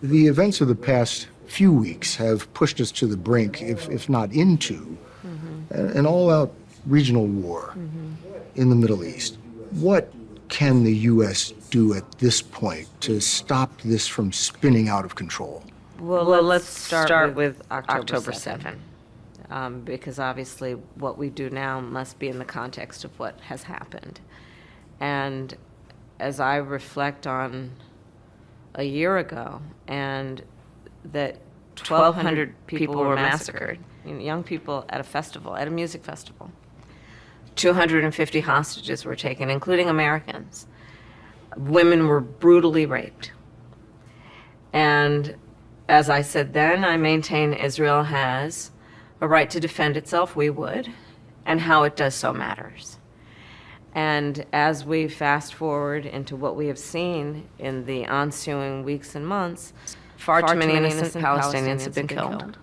The events of the past few weeks have pushed us to the brink, if not into, an all-out regional war in the Middle East. What can the U.S. do at this point to stop this from spinning out of control? Well, let's start with October 7, because obviously what we do now must be in the context of what has happened. And as I reflect on a year ago, and that 1,200 people were massacred, young people at a festival, at a music festival. 250 hostages were taken, including Americans. Women were brutally raped. And as I said then, I maintain Israel has a right to defend itself. We would, and how it does so matters. And as we fast forward into what we have seen in the ensuing weeks and months, far too many innocent Palestinians have been killed.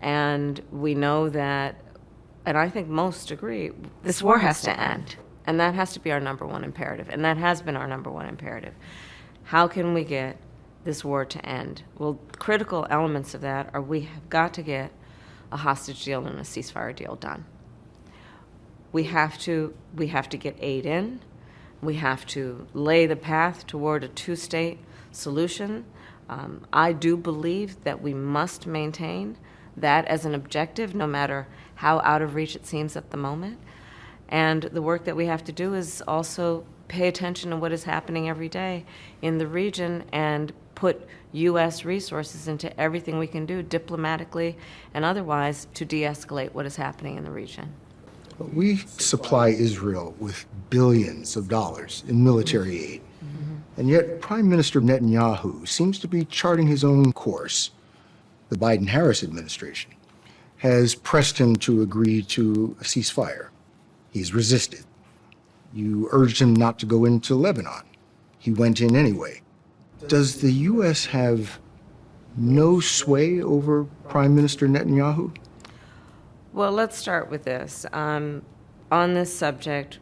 And we know that, and I think most agree, this war has to end. And that has to be our number one imperative. And that has been our number one imperative. How can we get this war to end? Well, critical elements of that are we have got to get a hostage deal and a ceasefire deal done. We have to get aid in. We have to lay the path toward a two-state solution. I do believe that we must maintain that as an objective, no matter how out of reach it seems at the moment. And the work that we have to do is also pay attention to what is happening every day in the region and put U.S. resources into everything we can do diplomatically and otherwise to de-escalate what is happening in the region. We supply Israel with billions of dollars in military aid. And yet Prime Minister Netanyahu seems to be charting his own course. The Biden-Harris administration has pressed him to agree to a ceasefire. He's resisted. You urged him not to go into Lebanon. He went in anyway. Does the U.S. have no sway over Prime Minister Netanyahu? Well, let's start with this. On this subject,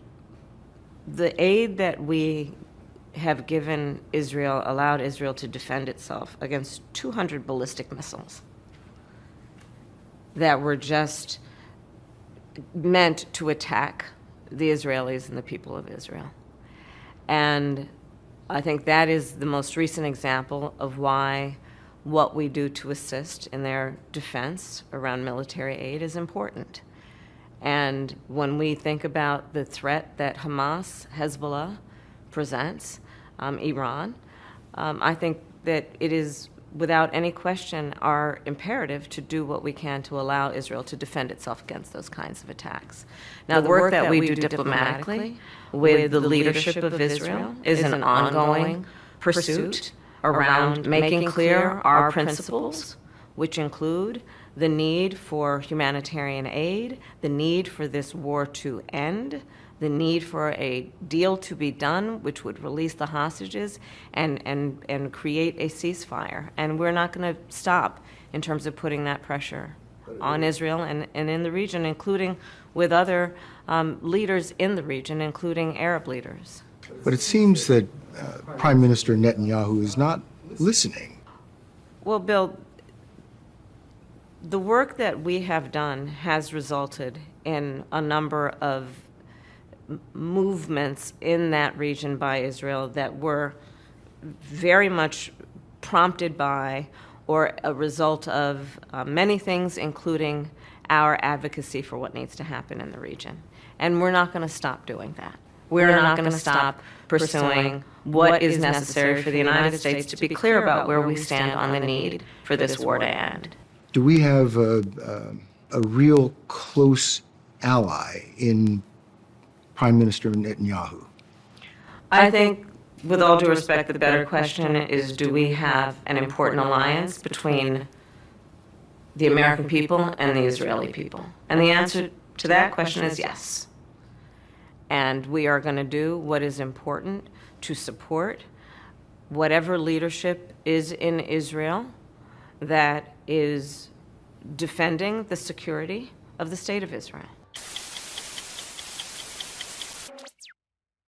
the aid that we have given Israel allowed Israel to defend itself against 200 ballistic missiles that were just meant to attack the Israelis and the people of Israel. And I think that is the most recent example of why what we do to assist in their defense around military aid is important. And when we think about the threat that Hamas, Hezbollah presents, Iran, I think that it is without any question our imperative to do what we can to allow Israel to defend itself against those kinds of attacks. Now, the work that we do diplomatically with the leadership of Israel is an ongoing pursuit around making clear our principles, which include the need for humanitarian aid, the need for this war to end, the need for a deal to be done which would release the hostages and create a ceasefire. And we're not going to stop in terms of putting that pressure on Israel and in the region, including with other leaders in the region, including Arab leaders. But it seems that Prime Minister Netanyahu is not listening. Well, Bill, the work that we have done has resulted in a number of movements in that region by Israel that were very much prompted by or a result of many things, including our advocacy for what needs to happen in the region. And we're not going to stop doing that. We're not going to stop pursuing what is necessary for the United States to be clear about where we stand on the need for this war to end. Do we have a real close ally in Prime Minister Netanyahu? I think, with all due respect, the better question is, do we have an important alliance between the American people and the Israeli people? And the answer to that question is yes. And we are going to do what is important to support whatever leadership is in Israel that is defending the security of the state of Israel.